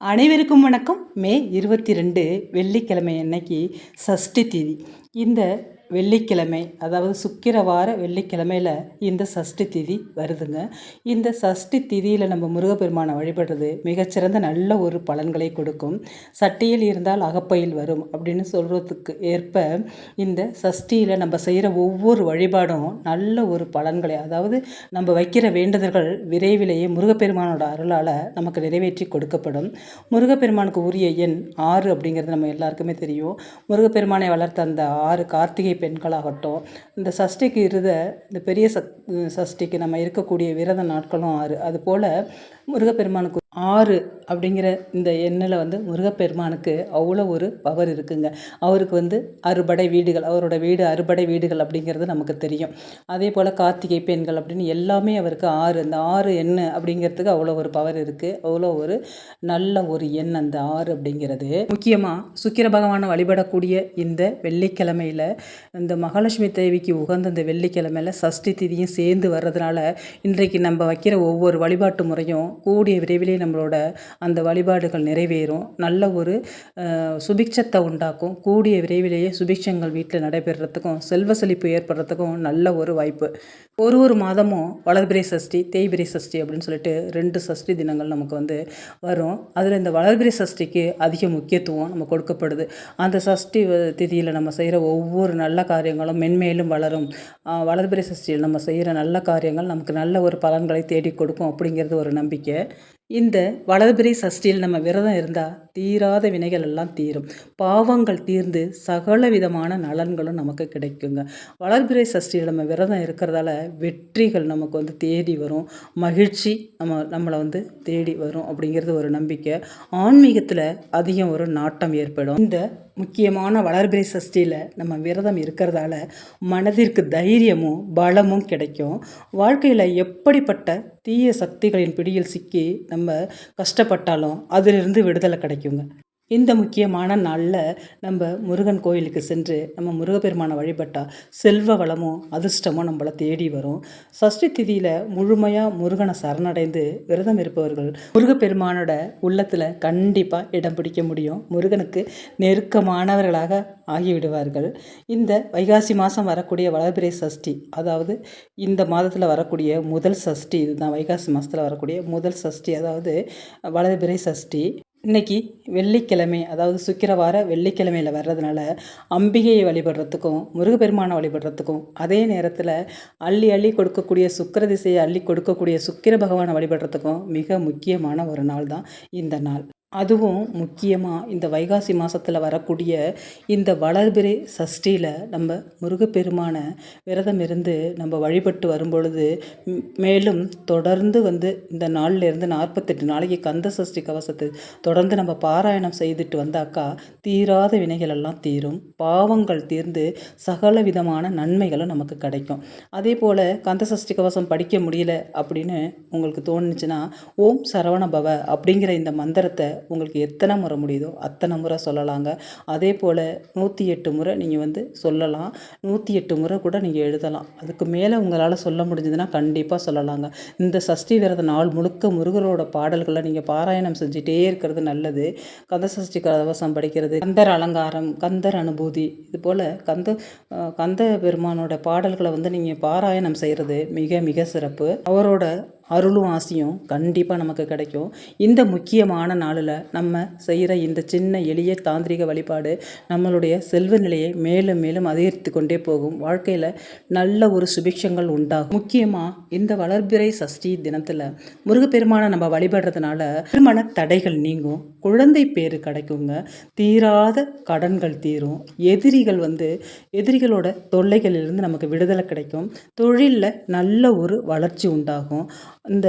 அனைவருக்கும் வணக்கம். மே 22 வெள்ளிக்கிழமை அன்னைக்கு சஷ்டி திதி. இந்த வெள்ளிக்கிழமை, அதாவது சுக்கிரவார வெள்ளிக்கிழமையில் இந்த சஷ்டி திதி வருதுங்க. இந்த சஷ்டி திதியில் நம்ம முருகப்பெருமானை வழிபடுறது மிகச்சிறந்த நல்ல ஒரு பலன்களை கொடுக்கும். சட்டியில் இருந்தால் அகப்பையில் வரும் அப்படின்னு சொல்கிறதுக்கு ஏற்ப இந்த சஷ்டியில் நம்ம செய்கிற ஒவ்வொரு வழிபாடும் நல்ல ஒரு பலன்களை, அதாவது நம்ம வைக்கிற வேண்டுதல்கள் விரைவிலேயே முருகப்பெருமானோட அருளால் நமக்கு நிறைவேற்றி கொடுக்கப்படும். முருகப்பெருமானுக்கு உரிய எண் 6 அப்படிங்கிறது நம்ம எல்லாருக்குமே தெரியும். முருகப்பெருமானை வளர்த்த அந்த 6 கார்த்திகை பெண்களாகட்டும், இந்த சஷ்டிக்கு இந்த பெரிய சஷ்டிக்கு நம்ம இருக்கக்கூடிய விரத நாட்களும் 6. அதுபோல் முருகப்பெருமானுக்கு 6 அப்படிங்கிற இந்த எண்ணில் முருகப்பெருமானுக்கு அவ்வளோ ஒரு பவர் இருக்குங்க. அவருக்கு அறுபடை வீடுகள், அவரோட வீடு அறுபடை வீடுகள் அப்படிங்கிறது நமக்கு தெரியும். அதே போல் கார்த்திகை பெண்கள் அப்படின்னு எல்லாமே அவருக்கு 6, இந்த 6 எண் அப்படிங்கிறதுக்கு அவ்வளோ ஒரு பவர் இருக்குது. அவ்வளோ ஒரு நல்ல ஒரு எண் அந்த 6 அப்படிங்கிறது. முக்கியமாக சுக்கிர பகவானை வழிபடக்கூடிய இந்த வெள்ளிக்கிழமையில், இந்த மகாலட்சுமி தேவிக்கு உகந்த இந்த வெள்ளிக்கிழமையில் சஷ்டி திதியும் சேர்ந்து வர்றதுனால இன்றைக்கு நம்ம வைக்கிற ஒவ்வொரு வழிபாட்டு முறையும் கூடிய விரைவிலே நம்மளோட அந்த வழிபாடுகள் நிறைவேறும். நல்ல ஒரு சுபிக்ஷத்தை உண்டாக்கும். கூடிய விரைவிலேயே சுபிக்ஷங்கள் வீட்டில் நடைபெறத்துக்கும் செல்வ செழிப்பு ஏற்படுறதுக்கும் நல்ல ஒரு வாய்ப்பு. ஒரு மாதமும் வளர்பிறை சஷ்டி, தேய்பிறை சஷ்டி அப்படின்னு சொல்லிட்டு 2 சஷ்டி தினங்கள் நமக்கு வரும். அதில் இந்த வளர்பிறை சஷ்டிக்கு அதிக முக்கியத்துவம் நம்ம கொடுக்கப்படுது. அந்த சஷ்டி திதியில் நம்ம செய்கிற ஒவ்வொரு நல்ல காரியங்களும் மென்மேலும் வளரும். வளர்பிறை சஷ்டியில் நம்ம செய்கிற நல்ல காரியங்கள் நமக்கு நல்ல ஒரு பலன்களை தேடி கொடுக்கும் அப்படிங்கிறது ஒரு நம்பிக்கை. இந்த வளர்பிறை சஷ்டியில் நம்ம விரதம் இருந்தால் தீராத வினைகள் எல்லாம் தீரும். பாவங்கள் தீர்ந்து சகல விதமான நலன்களும் நமக்கு கிடைக்குங்க. வளர்பிறை சஷ்டியில் நம்ம விரதம் இருக்கிறதால வெற்றிகள் நமக்கு தேடி வரும். மகிழ்ச்சி நம்மளை தேடி வரும் அப்படிங்கிறது ஒரு நம்பிக்கை. ஆன்மீகத்தில் அதிகம் ஒரு நாட்டம் ஏற்படும். இந்த முக்கியமான வளர்பிறை சஷ்டியில் நம்ம விரதம் இருக்கிறதால மனதிற்கு தைரியமும் பலமும் கிடைக்கும். வாழ்க்கையில் எப்படிப்பட்ட தீய சக்திகளின் பிடியில் சிக்கி நம்ம கஷ்டப்பட்டாலும் அதிலிருந்து விடுதலை கிடைக்குங்க. இந்த முக்கியமான நாளில் நம்ம முருகன் கோயிலுக்கு சென்று நம்ம முருகப்பெருமானை வழிபட்டால் செல்வ வளமும் அதிர்ஷ்டமும் நம்மளை தேடி வரும். சஷ்டி திதியில் முழுமையாக முருகனை சரணடைந்து விரதம் இருப்பவர்கள் முருகப்பெருமானோட உள்ளத்தில் கண்டிப்பாக இடம் பிடிக்க முடியும். முருகனுக்கு நெருக்கமானவர்களாக ஆகிவிடுவார்கள். இந்த வைகாசி மாதம் வரக்கூடிய வளர்பிறை சஷ்டி, அதாவது இந்த மாதத்தில் வரக்கூடிய முதல் சஷ்டி இதுதான். வைகாசி மாதத்தில் வரக்கூடிய முதல் சஷ்டி, அதாவது வளர்பிறை சஷ்டி. இன்றைக்கி வெள்ளிக்கிழமை, அதாவது சுக்கிரவார வெள்ளிக்கிழமையில் வர்றதுனால அம்பிகையை வழிபடுறதுக்கும் முருகப்பெருமானை வழிபடுறதுக்கும், அதே நேரத்தில் அள்ளி அள்ளி கொடுக்கக்கூடிய சுக்கிர திசையை அள்ளி கொடுக்கக்கூடிய சுக்கிர பகவானை வழிபடுறதுக்கும் மிக முக்கியமான ஒரு நாள் தான் இந்த நாள். அதுவும் முக்கியமாக இந்த வைகாசி மாதத்தில் வரக்கூடிய இந்த வளர்பிறை சஷ்டியில் நம்ம முருகப்பெருமானை விரதம் இருந்து நம்ம வழிபட்டு வரும்பொழுது, மேலும் தொடர்ந்து இந்த நாள்லேருந்து 48 நாளைக்கு கந்த சஷ்டி கவசத்தை தொடர்ந்து நம்ம பாராயணம் செய்துட்டு வந்தாக்கா தீராத வினைகள் எல்லாம் தீரும். பாவங்கள் தீர்ந்து சகல விதமான நன்மைகளும் நமக்கு கிடைக்கும். அதே போல் கந்த சஷ்டி கவசம் படிக்க முடியல அப்படின்னு உங்களுக்கு தோணுச்சுன்னா, ஓம் சரவண பவ அப்படிங்கிற இந்த மந்திரத்தை உங்களுக்கு எத்தனை முறை முடியுதோ அத்தனை முறை சொல்லலாங்க. அதே போல் 108 முறை நீங்கள் சொல்லலாம். 108 முறை கூட நீங்கள் எழுதலாம். அதுக்கு மேலே உங்களால் சொல்ல முடிஞ்சதுன்னா கண்டிப்பாக சொல்லலாங்க. இந்த சஷ்டி விரத நாள் முழுக்க முருகரோட பாடல்களை நீங்கள் பாராயணம் செஞ்சுட்டே இருக்கிறது நல்லது. கந்த சஷ்டி கவசம் படிக்கிறது, கந்தர் அலங்காரம், கந்தர் அனுபூதி, இது போல் கந்த பெருமானோட பாடல்களை நீங்கள் பாராயணம் செய்கிறது மிக மிக சிறப்பு. அவரோட அருளும் ஆசையும் கண்டிப்பாக நமக்கு கிடைக்கும். இந்த முக்கியமான நாளில் நம்ம செய்கிற இந்த சின்ன எளிய தாந்திரிக வழிபாடு நம்மளுடைய செல்வ நிலையை மேலும் மேலும் அதிகரித்து கொண்டே போகும். வாழ்க்கையில் நல்ல ஒரு சுபிக்ஷங்கள் உண்டாகும். முக்கியமாக இந்த வளர்பிறை சஷ்டி தினத்தில் முருகப்பெருமானை நம்ம வழிபடுறதுனால திருமண தடைகள் நீங்கும், குழந்தை பேரு கிடைக்குங்க, தீராத கடன்கள் தீரும், எதிரிகளோட தொல்லைகளிலிருந்து நமக்கு விடுதலை கிடைக்கும், தொழிலில் நல்ல ஒரு வளர்ச்சி உண்டாகும். இந்த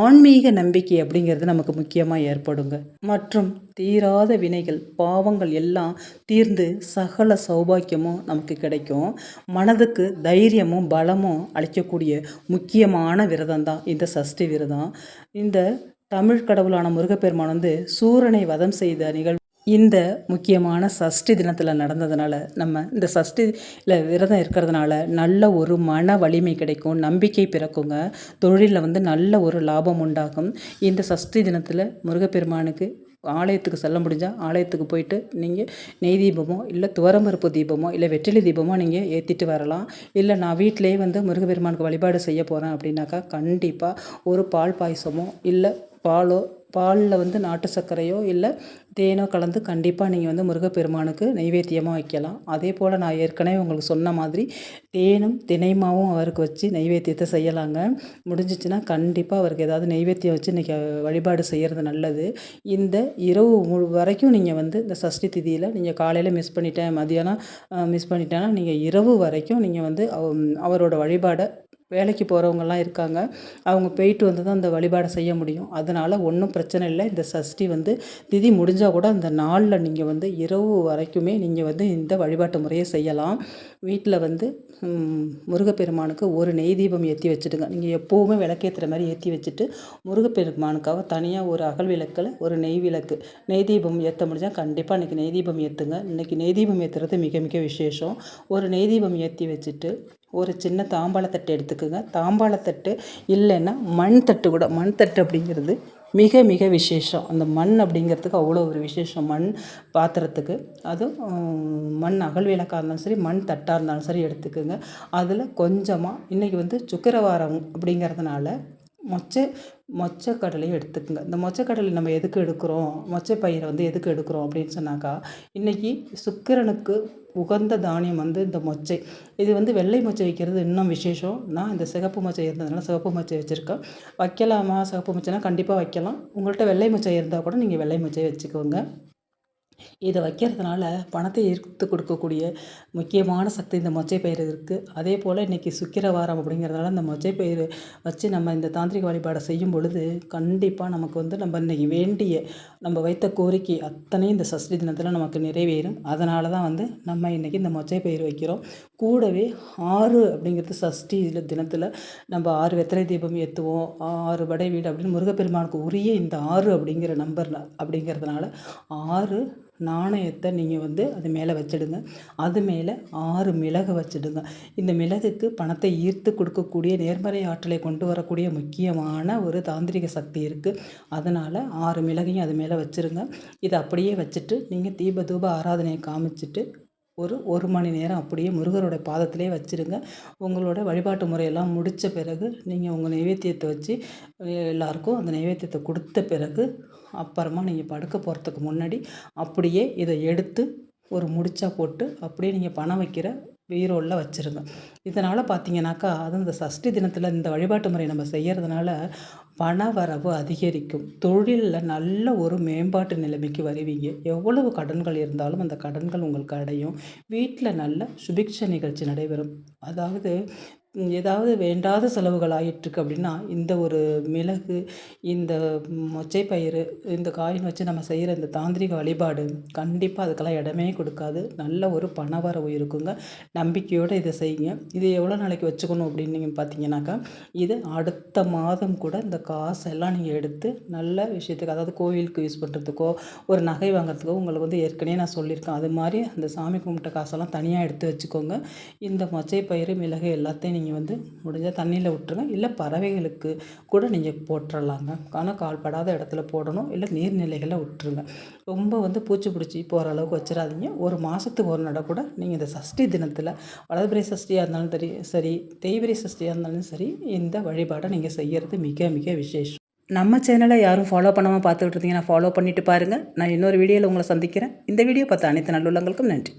ஆன்மீக நம்பிக்கை அப்படிங்கிறது நமக்கு முக்கியமாக ஏற்படுங்க. மற்றும் தீராத வினைகள் பாவங்கள் எல்லாம் தீர்ந்து சகல சௌபாக்கியமும் நமக்கு கிடைக்கும். மனதுக்கு தைரியமும் பலமும் அளிக்கக்கூடிய முக்கியமான விரதம் தான் இந்த சஷ்டி விரதம். இந்த தமிழ் கடவுளான முருகப்பெருமான் சூரனை வதம் செய்த நிகழ்வு இந்த முக்கியமான சஷ்டி தினத்தில் நடந்ததுனால நம்ம இந்த சஷ்டியில் விரதம் இருக்கிறதுனால நல்ல ஒரு மன வலிமை கிடைக்கும், நம்பிக்கை பிறக்குங்க, தொழிலில் நல்ல ஒரு லாபம் உண்டாகும். இந்த சஷ்டி தினத்தில் முருகப்பெருமானுக்கு ஆலயத்துக்கு செல்ல முடிஞ்சால் ஆலயத்துக்கு போயிட்டு நீங்கள் நெய் தீபமோ இல்லை துவரம்பருப்பு தீபமோ இல்லை வெற்றிலை தீபமோ நீங்கள் ஏற்றிட்டு வரலாம். இல்லை நான் வீட்டிலேயே வந்து முருகப்பெருமானுக்கு வழிபாடு செய்ய போகிறேன் அப்படின்னாக்கா கண்டிப்பாக ஒரு பால் பாயசமோ இல்லை பாலில் வந்து நாட்டு சர்க்கரையோ இல்லை தேனோ கலந்து கண்டிப்பாக நீங்கள் வந்து முருகப்பெருமானுக்கு நைவேத்தியமாக வைக்கலாம். அதே போல் நான் ஏற்கனவே உங்களுக்கு சொன்ன மாதிரி தேனும் தினைமாவும் அவருக்கு வச்சு நைவேத்தியத்தை செய்யலாங்க. முடிஞ்சிச்சுன்னா கண்டிப்பாக அவருக்கு ஏதாவது நைவேத்தியம் வச்சு இன்றைக்கி வழிபாடு செய்கிறது நல்லது. இந்த இரவு வரைக்கும் நீங்கள் வந்து இந்த சஷ்டி திதியில் நீங்கள் காலையில் மிஸ் பண்ணிட்டேன், மதியானம் மிஸ் பண்ணிட்டேன்னா நீங்கள் இரவு வரைக்கும் நீங்கள் வந்து அவரோட வழிபாடை வேலைக்கு போகிறவங்கலாம் இருக்காங்க. அவங்க போயிட்டு வந்து தான் அந்த வழிபாடை செய்ய முடியும். அதனால் ஒன்றும் பிரச்சனை இல்லை. இந்த சஷ்டி வந்து திதி முடிஞ்சால் கூட அந்த நாளில் நீங்கள் வந்து இரவு வரைக்குமே நீங்கள் வந்து இந்த வழிபாட்டு முறையை செய்யலாம். வீட்டில் வந்து முருகப்பெருமானுக்கு ஒரு நெய் தீபம் ஏற்றி வச்சுடுங்க. நீங்கள் எப்போவுமே விளக்கேற்றுற மாதிரி ஏற்றி வச்சுட்டு முருகப்பெருமானுக்காக தனியாக ஒரு அகல் விளக்கில் ஒரு நெய் தீபம் ஏற்ற முடிஞ்சால் கண்டிப்பாக இன்றைக்கி நெய் தீபம் ஏற்றுங்க. இன்றைக்கி நெய் தீபம் ஏற்றுறது மிக மிக விசேஷம். ஒரு நெய் தீபம் ஏற்றி வச்சுட்டு ஒரு சின்ன தாம்பாளத்தட்டு எடுத்துக்கோங்க. தாம்பாளத்தட்டு இல்லைன்னா மண் தட்டு அப்படிங்கிறது மிக மிக விசேஷம். அந்த மண் அப்படிங்கிறதுக்கு அவ்வளோ ஒரு விசேஷம். மண் பாத்திரத்துக்கு அதுவும் மண் அகல் விளக்காக இருந்தாலும் சரி, மண் தட்டாக இருந்தாலும் சரி எடுத்துக்கோங்க. அதில் கொஞ்சமாக இன்றைக்கி வந்து சுக்கிரவாரம் அப்படிங்கிறதுனால மொச்சக்கடலையும் எடுத்துக்கோங்க. இந்த மொச்சக்கடலை நம்ம எதுக்கு எடுக்கிறோம், மொச்சப்பயிரை வந்து எதுக்கு எடுக்கிறோம் அப்படின்னு சொன்னாக்கா, இன்றைக்கி சுக்கிரனுக்கு உகந்த தானியம் வந்து இந்த மொச்சை. இது வந்து வெள்ளை மொச்சை வைக்கிறது இன்னும் விசேஷம். நான் இந்த சிகப்பு மொச்சை இருந்ததுனால சிகப்பு மொச்சை வச்சுருக்கேன். வைக்கலாமா சிகப்பு மொச்சைனா கண்டிப்பாக வைக்கலாம். உங்கள்கிட்ட வெள்ளை மொச்சை இருந்தால் கூட நீங்கள் வெள்ளை மொச்சை வச்சுக்கோங்க. இதை வைக்கிறதுனால பணத்தை ஈர்த்து கொடுக்கக்கூடிய முக்கியமான சக்தி இந்த மொச்சைப்பயிறு இருக்குது. அதே போல் இன்றைக்கி சுக்கிரவாரம் அப்படிங்கிறதுனால இந்த மொச்சைப்பயிறு வச்சு நம்ம இந்த தாந்திரிக வழிபாடை செய்யும் பொழுது கண்டிப்பாக நமக்கு வந்து நம்ம இன்றைக்கி நம்ம வைத்த கோரிக்கை அத்தனையும் இந்த சஷ்டி தினத்தில் நமக்கு நிறைவேறும். அதனால தான் வந்து நம்ம இன்றைக்கி இந்த மொச்சைப்பயிறு வைக்கிறோம். கூடவே 6 அப்படிங்கிறது சஷ்டி தினத்தில் நம்ம 6 வெத்தலை தீபம் ஏற்றுவோம், 6 வடை வீடு அப்படின்னு முருகப்பெருமானுக்கு உரிய இந்த 6 அப்படிங்கிற நம்பர் அப்படிங்கிறதுனால 6 நாணயத்தை நீங்கள் வந்து அது மேலே வச்சிடுங்க. அது மேலே 6 மிளகு வச்சிடுங்க. இந்த மிளகுக்கு பணத்தை ஈர்த்து கொடுக்கக்கூடிய நேர்மறை ஆற்றலை கொண்டு வரக்கூடிய முக்கியமான ஒரு தாந்திரிக சக்தி இருக்குது. அதனால் 6 மிளகையும் அது மேலே வச்சுருங்க. இதை அப்படியே வச்சுட்டு நீங்கள் தூப ஆராதனையை காமிச்சிட்டு ஒரு மணி நேரம் அப்படியே முருகரோட பாதத்திலே வச்சுருங்க. உங்களோட வழிபாட்டு முறையெல்லாம் முடித்த பிறகு நீங்கள் உங்கள் நைவேத்தியத்தை வச்சு எல்லாருக்கும் அந்த நைவேத்தியத்தை கொடுத்த பிறகு அப்புறமா நீங்கள் படுக்க போகிறதுக்கு முன்னாடி அப்படியே இதை எடுத்து ஒரு முடிச்சா போட்டு அப்படியே நீங்கள் பணம் வைக்கிற பீரோவில் வச்சுருங்க. இதனால் பார்த்தீங்கன்னாக்கா அதுவும் இந்த சஷ்டி தினத்தில் இந்த வழிபாட்டு முறை நம்ம செய்கிறதுனால பண வரவு அதிகரிக்கும். தொழிலில் நல்ல ஒரு மேம்பாட்டு நிலைமைக்கு வருவீங்க. எவ்வளவு கடன்கள் இருந்தாலும் அந்த கடன்கள் உங்களுக்கு அடையும். வீட்டில் நல்ல சுபிக்ஷ நிகழ்ச்சி நடைபெறும். அதாவது ஏதாவது வேண்டாத செலவுகள் ஆகிட்டுருக்கு அப்படின்னா இந்த ஒரு மிளகு, இந்த மொச்சைப்பயிறு, இந்த காயின் வச்சு நம்ம செய்கிற இந்த தாந்திரிக வழிபாடு கண்டிப்பாக அதுக்கெல்லாம் இடமே கொடுக்காது. நல்ல ஒரு பணவரவு இருக்குங்க. நம்பிக்கையோடு இதை செய்யுங்க. இது எவ்வளோ நாளைக்கு வச்சுக்கணும் அப்படின்னு நீங்கள் பார்த்தீங்கன்னாக்கா, இது அடுத்த மாதம் கூட இந்த காசெல்லாம் நீங்கள் எடுத்து நல்ல விஷயத்துக்கு, அதாவது கோவிலுக்கு யூஸ் பண்ணுறதுக்கோ ஒரு நகை வாங்குறதுக்கோ உங்களுக்கு வந்து ஏற்கனவே நான் சொல்லியிருக்கேன். அது மாதிரி அந்த சாமி கும்பிட்ட காசெல்லாம் தனியாக எடுத்து வச்சுக்கோங்க. இந்த மொச்சைப்பயிறு, மிளகு எல்லாத்தையும் நீங்கள் வந்து முடிஞ்சால் தண்ணியில் விட்டுருங்க. இல்லை பறவைகளுக்கு கூட நீங்கள் போட்டுடலாங்க. ஆனால் கால்படாத இடத்துல போடணும். இல்லை நீர்நிலைகளில் விட்டுருங்க. ரொம்ப வந்து பூச்சி பிடிச்சி போகிற அளவுக்கு வச்சிடாதீங்க. ஒரு மாதத்துக்கு ஒரு நடை கூட நீங்கள் இந்த சஷ்டி தினத்தில் வளர்பிறை சஷ்டியாக இருந்தாலும் சரி, தேய்பிறை சஷ்டியாக இருந்தாலும் சரி, இந்த வழிபாடை நீங்கள் செய்கிறது மிக மிக விசேஷம். நம்ம சேனலை யாரும் ஃபாலோ பண்ணாமல் பார்த்துக்கிட்டு இருந்தீங்கன்னா ஃபாலோ பண்ணிவிட்டு பாருங்கள். நான் இன்னொரு வீடியோவில் உங்களை சந்திக்கிறேன். இந்த வீடியோ பார்த்த அனைத்து நல்லுள்ளங்களுக்கும் நன்றி.